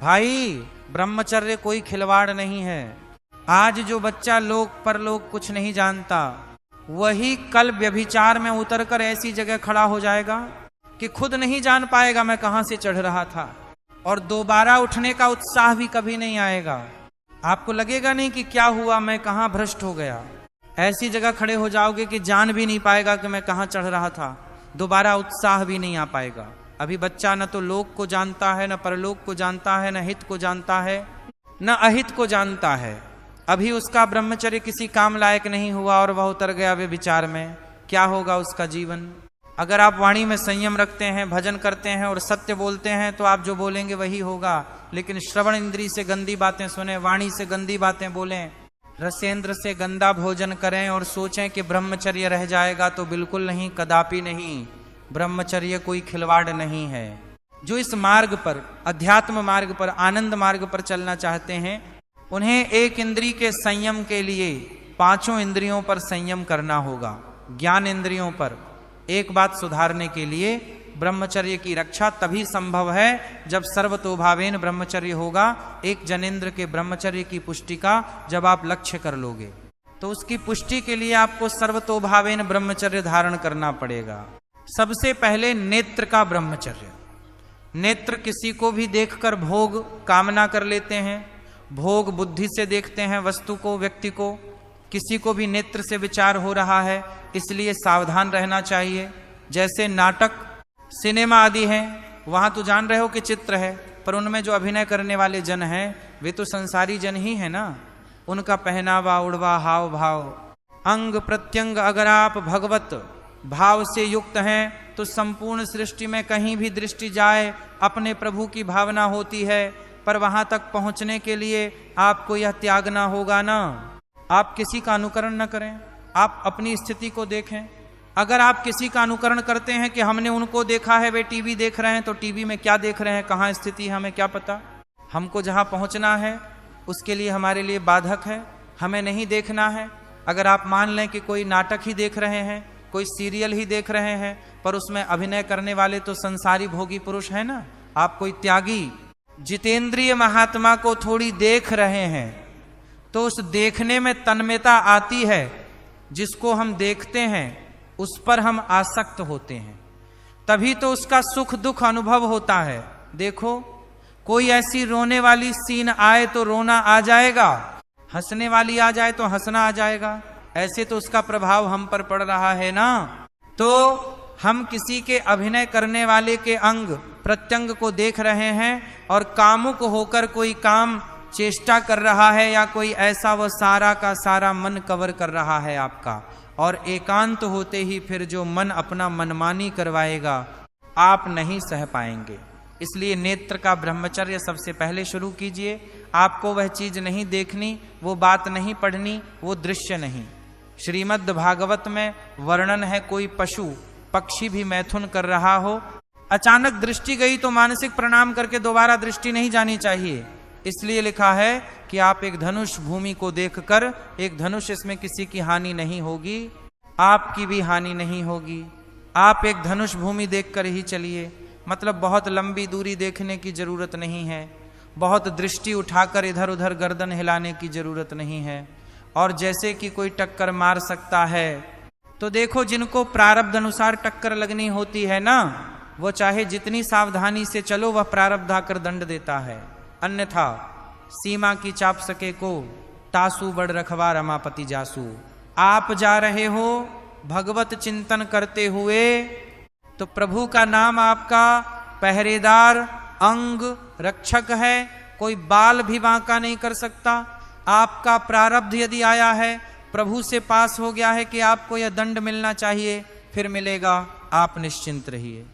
भाई ब्रह्मचर्य कोई खिलवाड़ नहीं है। आज जो बच्चा लोक परलोक कुछ नहीं जानता, वही कल व्यभिचार में उतरकर ऐसी जगह खड़ा हो जाएगा कि खुद नहीं जान पाएगा मैं कहां से चढ़ रहा था, और दोबारा उठने का उत्साह भी कभी नहीं आएगा। आपको लगेगा नहीं कि क्या हुआ, मैं कहां भ्रष्ट हो गया। ऐसी जगह खड़े हो जाओगे कि जान भी नहीं पाएगा कि मैं कहां चढ़ रहा था, दोबारा उत्साह भी नहीं आ पाएगा। अभी बच्चा न तो लोक को जानता है, न परलोक को जानता है, न हित को जानता है, न अहित को जानता है। अभी उसका ब्रह्मचर्य किसी काम लायक नहीं हुआ और वह उतर गया वे विचार में। क्या होगा उसका जीवन? अगर आप वाणी में संयम रखते हैं, भजन करते हैं और सत्य बोलते हैं तो आप जो बोलेंगे वही होगा। लेकिन श्रवण इंद्री से गंदी बातें सुने, वाणी से गंदी बातें बोलें, रसेंद्र से गंदा भोजन करें और सोचें कि ब्रह्मचर्य रह जाएगा, तो बिल्कुल नहीं, कदापि नहीं। ब्रह्मचर्य कोई खिलवाड़ नहीं है। जो इस मार्ग पर, अध्यात्म मार्ग पर, आनंद मार्ग पर चलना चाहते हैं, उन्हें एक इंद्री के संयम के लिए पांचों इंद्रियों पर संयम करना होगा। ज्ञान इंद्रियों पर एक बात सुधारने के लिए ब्रह्मचर्य की रक्षा तभी संभव है जब सर्वतोभावेन ब्रह्मचर्य होगा। एक जनेंद्र के ब्रह्मचर्य की पुष्टि का जब आप लक्ष्य कर लोगे, तो उसकी पुष्टि के लिए आपको सर्वतोभावेन ब्रह्मचर्य धारण करना पड़ेगा। सबसे पहले नेत्र का ब्रह्मचर्य। नेत्र किसी को भी देखकर भोग कामना कर लेते हैं, भोग बुद्धि से देखते हैं वस्तु को, व्यक्ति को। किसी को भी नेत्र से विचार हो रहा है, इसलिए सावधान रहना चाहिए। जैसे नाटक, सिनेमा आदि हैं, वहां तो जान रहे हो कि चित्र है, पर उनमें जो अभिनय करने वाले जन हैं वे तो संसारी जन ही है ना। उनका पहनावा, उड़वा, हाव भाव, अंग प्रत्यंग अगर आप भगवत भाव से युक्त हैं तो संपूर्ण सृष्टि में कहीं भी दृष्टि जाए अपने प्रभु की भावना होती है। पर वहां तक पहुंचने के लिए आपको यह त्यागना होगा ना, आप किसी का अनुकरण न करें, आप अपनी स्थिति को देखें। अगर आप किसी का अनुकरण करते हैं कि हमने उनको देखा है, वे टीवी देख रहे हैं, तो टीवी में क्या देख रहे हैं, कहाँ स्थिति, हमें क्या पता। हमको जहां पहुंचना है उसके लिए हमारे लिए बाधक है, हमें नहीं देखना है। अगर आप मान लें कि कोई नाटक ही देख रहे हैं, कोई सीरियल ही देख रहे हैं, पर उसमें अभिनय करने वाले तो संसारी भोगी पुरुष है ना, आप कोई त्यागी जितेंद्रिय महात्मा को थोड़ी देख रहे हैं, तो उस देखने में तन्मयता आती है। जिसको हम देखते हैं उस पर हम आसक्त होते हैं, तभी तो उसका सुख दुख अनुभव होता है। देखो, कोई ऐसी रोने वाली सीन आए तो रोना आ जाएगा, हंसने वाली आ जाए तो हंसना आ जाएगा। ऐसे तो उसका प्रभाव हम पर पड़ रहा है ना। तो हम किसी के अभिनय करने वाले के अंग प्रत्यंग को देख रहे हैं और कामुक होकर कोई काम चेष्टा कर रहा है, या कोई ऐसा वह सारा का सारा मन कवर कर रहा है आपका, और एकांत होते ही फिर जो मन अपना मनमानी करवाएगा आप नहीं सह पाएंगे। इसलिए नेत्र का ब्रह्मचर्य सबसे पहले शुरू कीजिए। आपको वह चीज नहीं देखनी, वो बात नहीं पढ़नी, वो दृश्य नहीं। श्रीमद् भागवत में वर्णन है, कोई पशु पक्षी भी मैथुन कर रहा हो, अचानक दृष्टि गई तो मानसिक प्रणाम करके दोबारा दृष्टि नहीं जानी चाहिए। इसलिए लिखा है कि आप एक धनुष भूमि को देखकर, एक धनुष, इसमें किसी की हानि नहीं होगी, आपकी भी हानि नहीं होगी। आप एक धनुष भूमि देखकर ही चलिए। मतलब बहुत लंबी दूरी देखने की जरूरत नहीं है, बहुत दृष्टि उठाकर इधर उधर गर्दन हिलाने की जरूरत नहीं है। और जैसे कि कोई टक्कर मार सकता है, तो देखो जिनको प्रारब्ध अनुसार टक्कर लगनी होती है ना, वो चाहे जितनी सावधानी से चलो, वह प्रारब्ध आकर दंड देता है। अन्यथा सीमा की चाप सके को तासु बड़ रखवा रमापति जासु। आप जा रहे हो भगवत चिंतन करते हुए, तो प्रभु का नाम आपका पहरेदार, अंग, रक्षक है। कोई बाल भी बांका नहीं कर सकता। आपका प्रारब्ध यदि आया है, प्रभु से पास हो गया है कि आपको यह दंड मिलना चाहिए, फिर मिलेगा, आप निश्चिंत रहिए।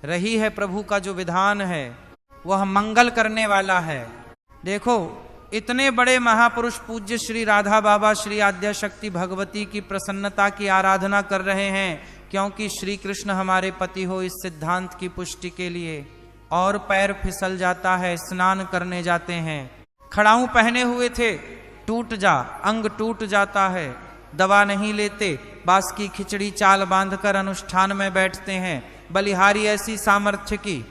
रही है प्रभु का जो विधान है वह मंगल करने वाला है। देखो, इतने बड़े महापुरुष पूज्य श्री राधा बाबा, श्री आद्या शक्ति भगवती की प्रसन्नता की आराधना कर रहे हैं, क्योंकि श्री कृष्ण हमारे पति हो, इस सिद्धांत की पुष्टि के लिए। और पैर फिसल जाता है, स्नान करने जाते हैं, खड़ाऊं पहने हुए थे, टूट जा, अंग टूट जाता है, दवा नहीं लेते, बांस की खिचड़ी चाल बांधकर अनुष्ठान में बैठते हैं। बलिहारी ऐसी सामर्थ्य की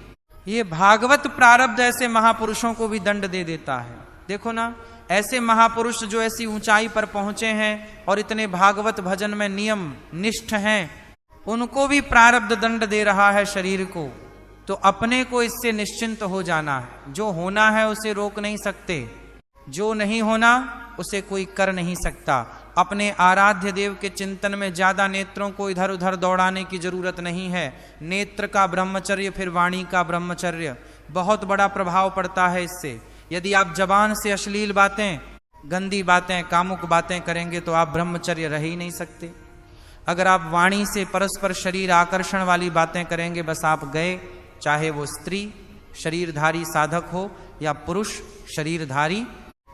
ये भागवत प्रारब्ध ऐसे महापुरुषों को भी दंड दे देता है। देखो ना, ऐसे महापुरुष जो ऐसी ऊंचाई पर पहुंचे हैं और इतने भागवत भजन में नियम निष्ठ हैं, उनको भी प्रारब्ध दंड दे रहा है शरीर को। तो अपने को इससे निश्चिंत हो जाना है। जो होना है उसे रोक नहीं सकते, जो नहीं होना उसे कोई कर नहीं सकता। अपने आराध्य देव के चिंतन में ज्यादा नेत्रों को इधर उधर दौड़ाने की जरूरत नहीं है। नेत्र का ब्रह्मचर्य, फिर वाणी का ब्रह्मचर्य, बहुत बड़ा प्रभाव पड़ता है इससे। यदि आप जबान से अश्लील बातें, गंदी बातें, कामुक बातें करेंगे तो आप ब्रह्मचर्य रह ही नहीं सकते। अगर आप वाणी से परस्पर शरीर आकर्षण वाली बातें करेंगे, बस आप गए। चाहे वो स्त्री शरीरधारी साधक हो या पुरुष शरीरधारी,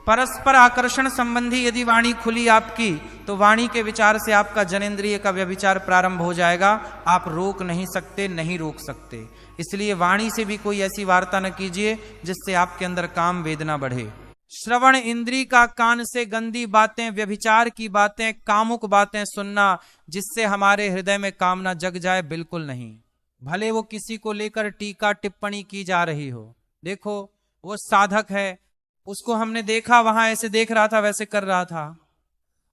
परस्पर आकर्षण संबंधी यदि वाणी खुली आपकी, तो वाणी के विचार से आपका जनेंद्रिय का व्यभिचार प्रारंभ हो जाएगा। आप रोक नहीं सकते, नहीं रोक सकते। इसलिए वाणी से भी कोई ऐसी वार्ता न कीजिए जिससे आपके अंदर काम वेदना बढ़े। श्रवण इंद्री का कान से गंदी बातें, व्यभिचार की बातें, कामुक बातें सुनना जिससे हमारे हृदय में कामना जग जाए, बिल्कुल नहीं। भले वो किसी को लेकर टीका टिप्पणी की जा रही हो। देखो, वो साधक है, उसको हमने देखा वहां ऐसे देख रहा था, वैसे कर रहा था।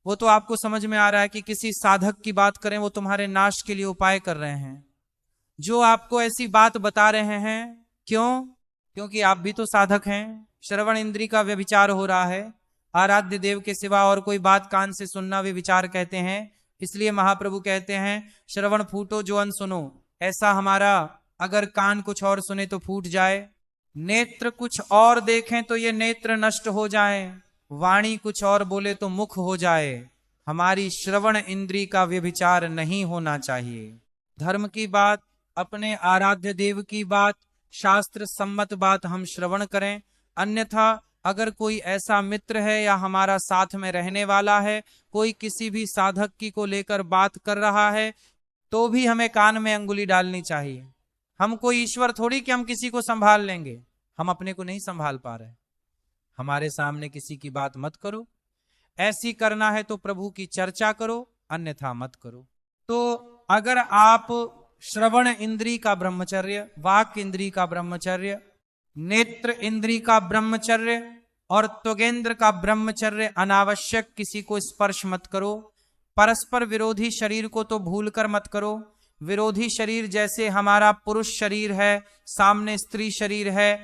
वो तो आपको समझ में आ रहा है कि किसी साधक की बात करें, वो तुम्हारे नाश के लिए उपाय कर रहे हैं। जो आपको ऐसी बात बता रहे हैं, क्यों? क्योंकि आप भी तो साधक हैं। श्रवण इंद्री का व्यभिचार हो रहा है। आराध्य देव के सिवा और कोई बात कान से सुनना वे विचार कहते हैं। इसलिए महाप्रभु कहते हैं, श्रवण फूटो जो अन सुनो। ऐसा हमारा अगर कान कुछ और सुने तो फूट जाए, नेत्र कुछ और देखें तो ये नेत्र नष्ट हो जाए, वाणी कुछ और बोले तो मुख हो जाए। हमारी श्रवण इंद्री का व्यभिचार नहीं होना चाहिए। धर्म की बात, अपने आराध्य देव की बात, शास्त्र सम्मत बात हम श्रवण करें। अन्यथा अगर कोई ऐसा मित्र है या हमारा साथ में रहने वाला है, कोई किसी भी साधक की को लेकर बात कर रहा है, तो भी हमें कान में अंगुली डालनी चाहिए। हम कोई ईश्वर थोड़ी कि हम किसी को संभाल लेंगे। हम अपने को नहीं संभाल पा रहे। हमारे सामने किसी की बात मत करो। ऐसी करना है तो प्रभु की चर्चा करो, अन्यथा मत करो। तो अगर आप श्रवण इंद्री का ब्रह्मचर्य, वाक इंद्री का ब्रह्मचर्य, नेत्र इंद्री का ब्रह्मचर्य और त्वगेंद्र का ब्रह्मचर्य, अनावश्यक किसी को स्पर्श मत करो। परस्पर विरोधी शरीर को तो भूल कर मत करो। विरोधी शरीर जैसे हमारा पुरुष शरीर है, सामने स्त्री शरीर है,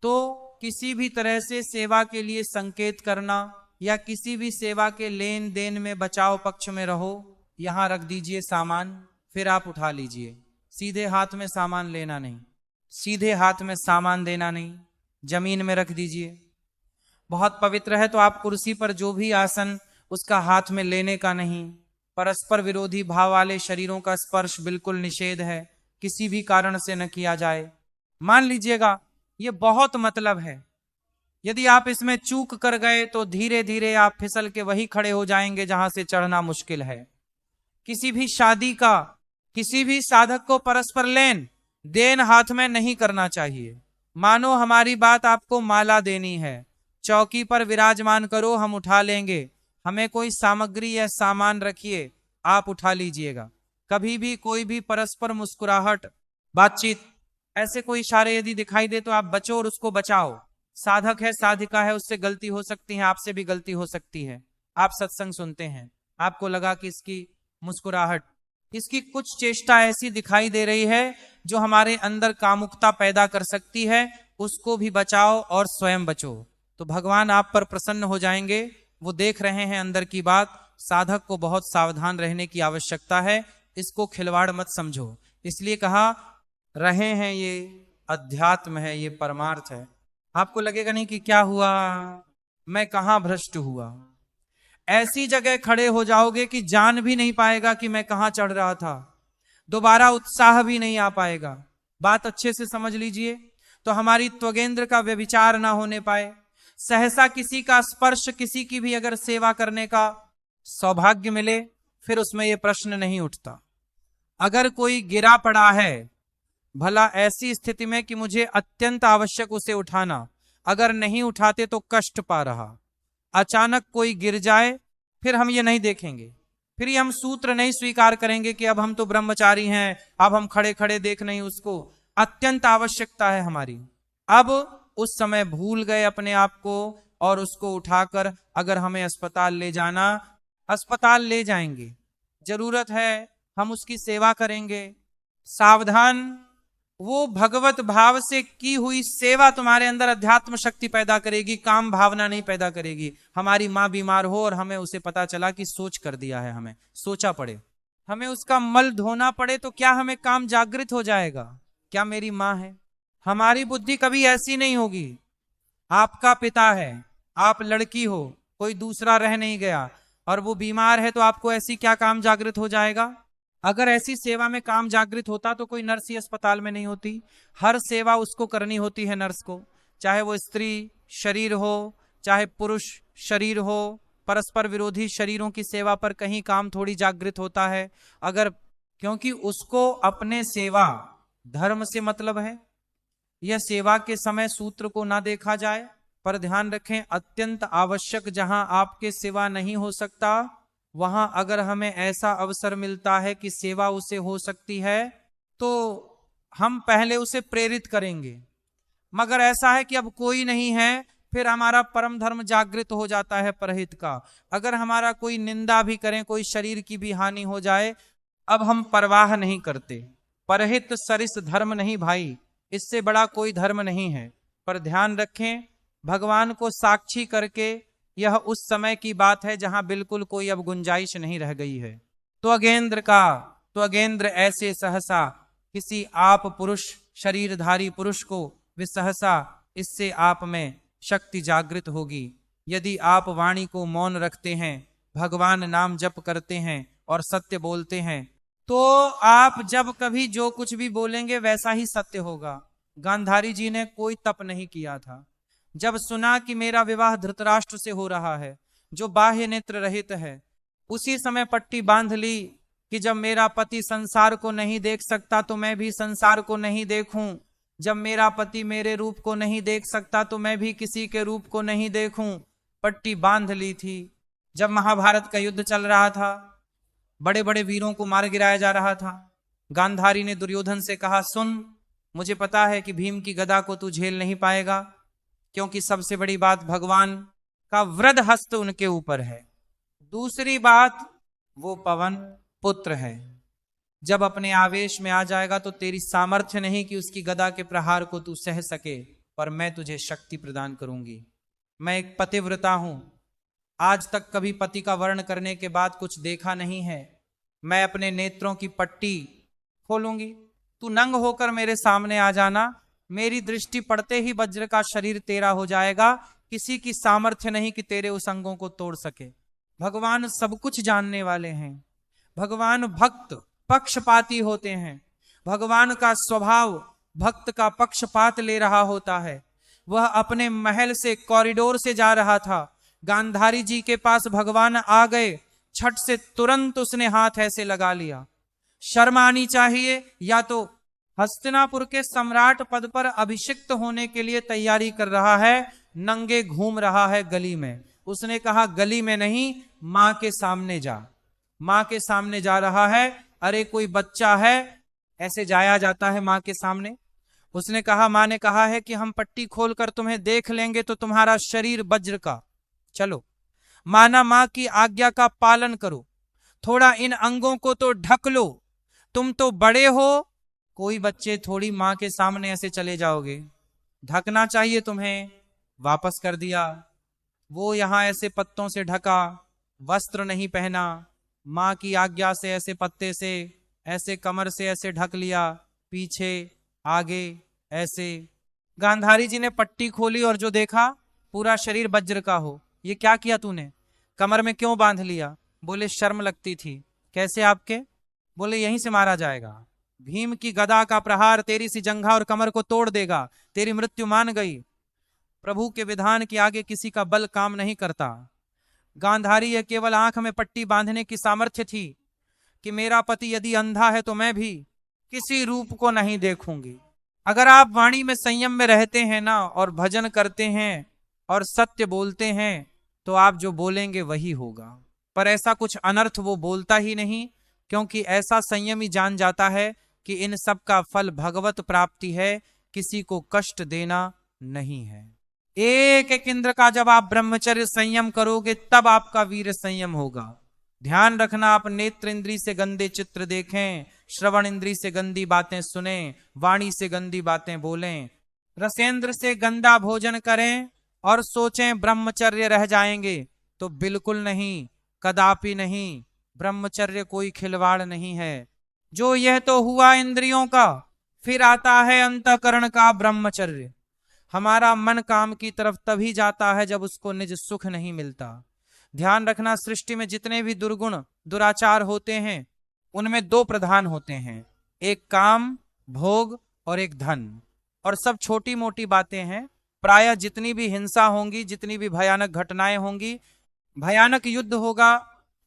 तो किसी भी तरह से सेवा के लिए संकेत करना या किसी भी सेवा के लेन देन में बचाव पक्ष में रहो। यहां रख दीजिए सामान, फिर आप उठा लीजिए। सीधे हाथ में सामान लेना नहीं, सीधे हाथ में सामान देना नहीं, जमीन में रख दीजिए। बहुत पवित्र है तो आप कुर्सी पर जो भी आसन, उसका हाथ में लेने का नहीं। परस्पर विरोधी भाव वाले शरीरों का स्पर्श बिल्कुल निषेध है, किसी भी कारण से न किया जाए। मान लीजिएगा ये बहुत मतलब है। यदि आप इसमें चूक कर गए तो धीरे धीरे आप फिसल के वही खड़े हो जाएंगे जहां से चढ़ना मुश्किल है। किसी भी शादी का, किसी भी साधक को परस्पर लेन देन हाथ में नहीं करना चाहिए। मानो हमारी बात आपको माला देनी है, चौकी पर विराजमान करो, हम उठा लेंगे। हमें कोई सामग्री या सामान रखिए, आप उठा लीजिएगा। कभी भी कोई भी परस्पर मुस्कुराहट, बातचीत, ऐसे कोई इशारे यदि दिखाई दे तो आप बचो और उसको बचाओ। साधक है, साधिका है, उससे गलती हो सकती है, आपसे भी गलती हो सकती है। आप सत्संग सुनते हैं, आपको लगा कि इसकी मुस्कुराहट, इसकी कुछ चेष्टा ऐसी दिखाई दे रही है जो हमारे अंदर कामुकता पैदा कर सकती है, उसको भी बचाओ और स्वयं बचो। तो भगवान आप पर प्रसन्न हो जाएंगे। वो देख रहे हैं अंदर की बात। साधक को बहुत सावधान रहने की आवश्यकता है, इसको खिलवाड़ मत समझो। इसलिए कहा रहे हैं, ये अध्यात्म है, ये परमार्थ है। आपको लगेगा नहीं कि क्या हुआ, मैं कहां भ्रष्ट हुआ। ऐसी जगह खड़े हो जाओगे कि जान भी नहीं पाएगा कि मैं कहां चढ़ रहा था, दोबारा उत्साह भी नहीं आ पाएगा। बात अच्छे से समझ लीजिए। तो हमारी त्वगेंद्र का व्यभिचार ना होने पाए, सहसा किसी का स्पर्श, किसी की भी अगर सेवा करने का सौभाग्य मिले, फिर उसमें यह प्रश्न नहीं उठता। अगर कोई गिरा पड़ा है, भला ऐसी स्थिति में कि मुझे अत्यंत आवश्यक उसे उठाना, अगर नहीं उठाते तो कष्ट पा रहा, अचानक कोई गिर जाए, फिर हम ये नहीं देखेंगे, फिर ये हम सूत्र नहीं स्वीकार करेंगे कि अब हम तो ब्रह्मचारी हैं, अब हम खड़े खड़े देख नहीं उसको। अत्यंत आवश्यकता है हमारी। अब उस समय भूल गए अपने आप को और उसको उठाकर अगर हमें अस्पताल ले जाना, अस्पताल ले जाएंगे, जरूरत है हम उसकी सेवा करेंगे। सावधान, वो भगवत भाव से की हुई सेवा तुम्हारे अंदर अध्यात्म शक्ति पैदा करेगी, काम भावना नहीं पैदा करेगी। हमारी माँ बीमार हो और हमें उसे पता चला कि सोच कर दिया है, हमें सोचा पड़े, हमें उसका मल धोना पड़े, तो क्या हमें काम जागृत हो जाएगा? क्या मेरी माँ है? हमारी बुद्धि कभी ऐसी नहीं होगी। आपका पिता है, आप लड़की हो, कोई दूसरा रह नहीं गया और वो बीमार है, तो आपको ऐसी क्या काम जागृत हो जाएगा? अगर ऐसी सेवा में काम जागृत होता तो कोई नर्स ही अस्पताल में नहीं होती। हर सेवा उसको करनी होती है, नर्स को, चाहे वो स्त्री शरीर हो चाहे पुरुष शरीर हो। परस्पर विरोधी शरीरों की सेवा पर कहीं काम थोड़ी जागृत होता है, अगर, क्योंकि उसको अपने सेवा धर्म से मतलब है। यह सेवा के समय सूत्र को ना देखा जाए, पर ध्यान रखें, अत्यंत आवश्यक जहां आपके सेवा नहीं हो सकता, वहां अगर हमें ऐसा अवसर मिलता है कि सेवा उसे हो सकती है, तो हम पहले उसे प्रेरित करेंगे। मगर ऐसा है कि अब कोई नहीं है, फिर हमारा परम धर्म जागृत हो जाता है परहित का। अगर हमारा कोई निंदा भी करें, कोई शरीर की भी हानि हो जाए, अब हम परवाह नहीं करते। परहित सरिस धर्म नहीं भाई, इससे बड़ा कोई धर्म नहीं है। पर ध्यान रखें, भगवान को साक्षी करके, यह उस समय की बात है जहां बिल्कुल कोई अब गुंजाइश नहीं रह गई है। तो अगेंद्र ऐसे सहसा किसी आप पुरुष शरीरधारी पुरुष को विसहसा, इससे आप में शक्ति जागृत होगी। यदि आप वाणी को मौन रखते हैं, भगवान नाम जप करते हैं और सत्य बोलते हैं, तो आप जब कभी जो कुछ भी बोलेंगे वैसा ही सत्य होगा। गांधारी जी ने कोई तप नहीं किया था। जब सुना कि मेरा विवाह धृतराष्ट्र से हो रहा है, जो बाह्य नेत्र रहित है, उसी समय पट्टी बांध ली कि जब मेरा पति संसार को नहीं देख सकता तो मैं भी संसार को नहीं देखूं। जब मेरा पति मेरे रूप को नहीं देख सकता तो मैं भी किसी के रूप को नहीं देखूं। पट्टी बांध ली थी। जब महाभारत का युद्ध चल रहा था, बड़े बड़े वीरों को मार गिराया जा रहा था, गांधारी ने दुर्योधन से कहा, सुन, मुझे पता है कि भीम की गदा को तू झेल नहीं पाएगा, क्योंकि सबसे बड़ी बात भगवान का वृद्ध हस्त उनके ऊपर है। दूसरी बात, वो पवन पुत्र है। जब अपने आवेश में आ जाएगा तो तेरी सामर्थ्य नहीं कि उसकी गदा के प्रहार को तू सह सके, पर मैं तुझे शक्ति प्रदान करूंगी। मैं एक पतिव्रता हूं, आज तक कभी पति का वर्ण करने के बाद कुछ देखा नहीं है। मैं अपने नेत्रों की पट्टी खोलूंगी, तू नंग होकर मेरे सामने आ जाना। मेरी दृष्टि पड़ते ही वज्र का शरीर तेरा हो जाएगा। किसी की सामर्थ्य नहीं कि तेरे उस अंगों को तोड़ सके। भगवान सब कुछ जानने वाले हैं। भगवान भक्त पक्षपाती होते हैं। भगवान का स्वभाव भक्त का पक्षपात ले रहा होता है। वह अपने महल से कॉरिडोर से जा रहा था, गांधारी जी के पास भगवान आ गए, छट से तुरंत उसने हाथ ऐसे लगा लिया। शर्म आनी चाहिए, या तो हस्तिनापुर के सम्राट पद पर अभिषिक्त होने के लिए तैयारी कर रहा है, नंगे घूम रहा है गली में। उसने कहा, गली में नहीं, मां के सामने जा। मां के सामने जा रहा है। अरे कोई बच्चा है, ऐसे जाया जाता है मां के सामने? उसने कहा, मां ने कहा है कि हम पट्टी खोलकर तुम्हें देख लेंगे तो तुम्हारा शरीर वज्र का। चलो, माना मां की आज्ञा का पालन करो, थोड़ा इन अंगों को तो ढक लो। तुम तो बड़े हो, कोई बच्चे थोड़ी मां के सामने ऐसे चले जाओगे। ढकना चाहिए तुम्हें। वापस कर दिया। वो यहां ऐसे पत्तों से ढका, वस्त्र नहीं पहना, मां की आज्ञा से ऐसे पत्ते से, ऐसे कमर से ऐसे ढक लिया, पीछे आगे ऐसे। गांधारी जी ने पट्टी खोली और जो देखा, पूरा शरीर वज्र का हो। ये क्या किया तूने? कमर में क्यों बांध लिया? बोले, शर्म लगती थी। कैसे आपके? बोले, यहीं से मारा जाएगा। भीम की गदा का प्रहार तेरी सी जंघा और कमर को तोड़ देगा। तेरी मृत्यु मान गई। प्रभु के विधान के आगे किसी का बल काम नहीं करता। गांधारी यह केवल आंख में पट्टी बांधने की सामर्थ्य थी कि मेरा पति यदि अंधा है तो मैं भी किसी रूप को नहीं देखूंगी। अगर आप वाणी में संयम में रहते हैं ना, और भजन करते हैं और सत्य बोलते हैं, तो आप जो बोलेंगे वही होगा। पर ऐसा कुछ अनर्थ वो बोलता ही नहीं, क्योंकि ऐसा संयमी जान जाता है कि इन सब का फल भगवत प्राप्ति है, किसी को कष्ट देना नहीं है। एक एक इंद्र का जब आप ब्रह्मचर्य संयम करोगे तब आपका वीर संयम होगा। ध्यान रखना, आप नेत्र इंद्री से गंदे चित्र देखें, श्रवण इंद्री से गंदी बातें सुने, वाणी से गंदी बातें बोलें, रसेंद्र से गंदा भोजन करें और सोचें ब्रह्मचर्य रह जाएंगे, तो बिल्कुल नहीं, कदापि नहीं। ब्रह्मचर्य कोई खिलवाड़ नहीं है। जो यह तो हुआ इंद्रियों का, फिर आता है अंतःकरण का ब्रह्मचर्य। हमारा मन काम की तरफ तभी जाता है जब उसको निज सुख नहीं मिलता। ध्यान रखना, सृष्टि में जितने भी दुर्गुण दुराचार होते हैं उनमें दो प्रधान होते हैं, एक काम भोग और एक धन। और सब छोटी मोटी बातें हैं। प्रायः जितनी भी हिंसा होंगी, जितनी भी भयानक घटनाएं होंगी, भयानक युद्ध होगा,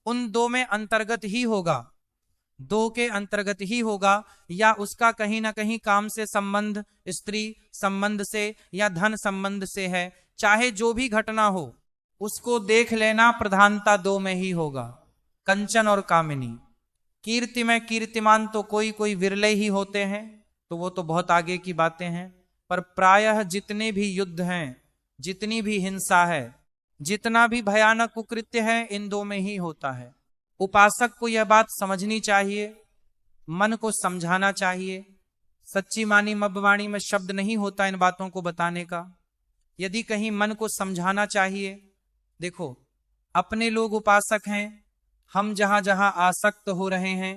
उन दो में अंतर्गत ही होगा, दो के अंतर्गत ही होगा, या उसका कहीं ना कहीं काम से संबंध, स्त्री संबंध से या धन संबंध से है। चाहे जो भी घटना हो उसको देख लेना, प्रधानता दो में ही होगा, कंचन और कामिनी। कीर्ति में कीर्तिमान तो कोई कोई विरले ही होते हैं, तो वो तो बहुत आगे की बातें हैं। पर प्रायः जितने भी युद्ध हैं, जितनी भी हिंसा है, जितना भी भयानक कुकृत्य है, इन दो में ही होता है। उपासक को यह बात समझनी चाहिए, मन को समझाना चाहिए। सच्ची मानी मब्बवाणी में शब्द नहीं होता इन बातों को बताने का। यदि कहीं मन को समझाना चाहिए, देखो अपने लोग उपासक हैं, हम जहां जहां आसक्त हो रहे हैं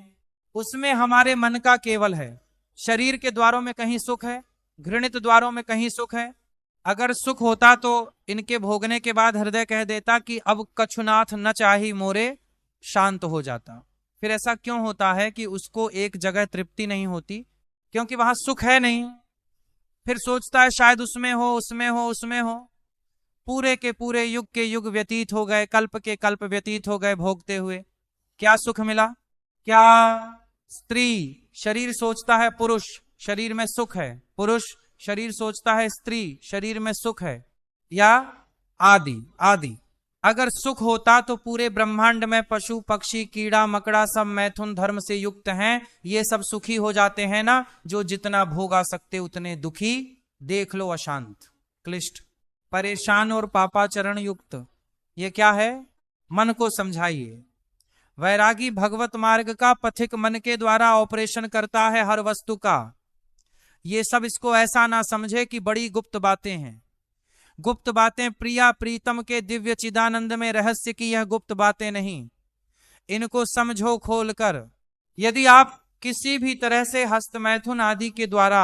उसमें हमारे मन का केवल है। शरीर के द्वारों में कहीं सुख है, घृणित द्वारों में कहीं सुख है। अगर सुख होता तो इनके भोगने के बाद हृदय कह देता कि अब कछुनाथ न चाही मोरे, शांत हो जाता। फिर ऐसा क्यों होता है कि उसको एक जगह तृप्ति नहीं होती? क्योंकि वहां सुख है नहीं। फिर सोचता है शायद उसमें हो, उसमें हो, उसमें हो। पूरे के पूरे युग के युग व्यतीत हो गए, कल्प के कल्प व्यतीत हो गए भोगते हुए। क्या सुख मिला? क्या स्त्री शरीर सोचता है पुरुष, शरीर में सुख है, पुरुष शरीर सोचता है स्त्री, शरीर में सुख है, या आदि आदि। अगर सुख होता तो पूरे ब्रह्मांड में पशु पक्षी कीड़ा मकड़ा सब मैथुन धर्म से युक्त हैं, ये सब सुखी हो जाते हैं ना। जो जितना भोगा सकते उतने दुखी। देख लो अशांत, क्लिष्ट, परेशान और पापाचरण युक्त। ये क्या है? मन को समझाइए। वैरागी भगवत मार्ग का पथिक मन के द्वारा ऑपरेशन करता है हर वस्तु का। ये सब इसको ऐसा ना समझे कि बड़ी गुप्त बातें हैं। गुप्त बातें प्रिया प्रीतम के दिव्य चिदानंद में रहस्य की यह गुप्त बातें नहीं। इनको समझो खोलकर। यदि आप किसी भी तरह से हस्तमैथुन आदि के द्वारा,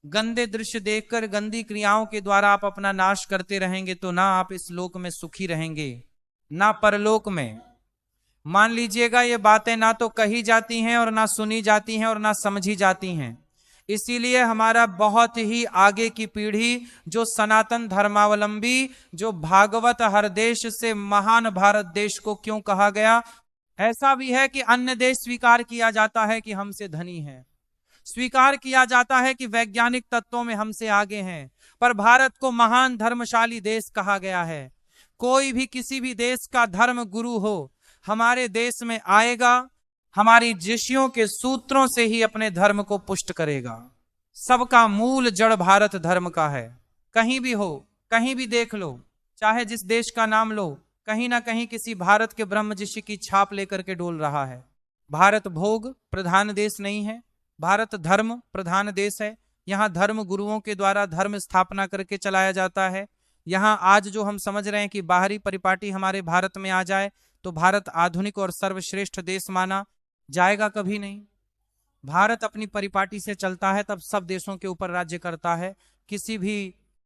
गंदे दृश्य देखकर, गंदी क्रियाओं के द्वारा आप अपना नाश करते रहेंगे तो ना आप इस लोक में सुखी रहेंगे ना परलोक में। मान लीजिएगा ये बातें ना तो कही जाती हैं और ना सुनी जाती हैं और ना समझी जाती हैं। इसीलिए हमारा बहुत ही आगे की पीढ़ी जो सनातन धर्मावलंबी, जो भागवत हर देश से महान भारत देश को क्यों कहा गया? ऐसा भी है कि अन्य देश स्वीकार किया जाता है कि हमसे धनी है, स्वीकार किया जाता है कि वैज्ञानिक तत्वों में हमसे आगे हैं, पर भारत को महान धर्मशाली देश कहा गया है। कोई भी किसी भी देश का धर्म गुरु हो, हमारे देश में आएगा, हमारी ऋषियों के सूत्रों से ही अपने धर्म को पुष्ट करेगा। सबका मूल जड़ भारत धर्म का है। कहीं भी हो, कहीं भी देख लो, चाहे जिस देश का नाम लो, कहीं ना कहीं किसी भारत के ब्रह्म ऋषि की छाप लेकर के डोल रहा है। भारत भोग प्रधान देश नहीं है, भारत धर्म प्रधान देश है। यहाँ धर्म गुरुओं के द्वारा धर्म स्थापना करके चलाया जाता है। यहाँ आज जो हम समझ रहे हैं कि बाहरी परिपाटी हमारे भारत में आ जाए तो भारत आधुनिक और सर्वश्रेष्ठ देश माना जाएगा, कभी नहीं। भारत अपनी परिपाटी से चलता है, तब सब देशों के ऊपर राज्य करता है। किसी भी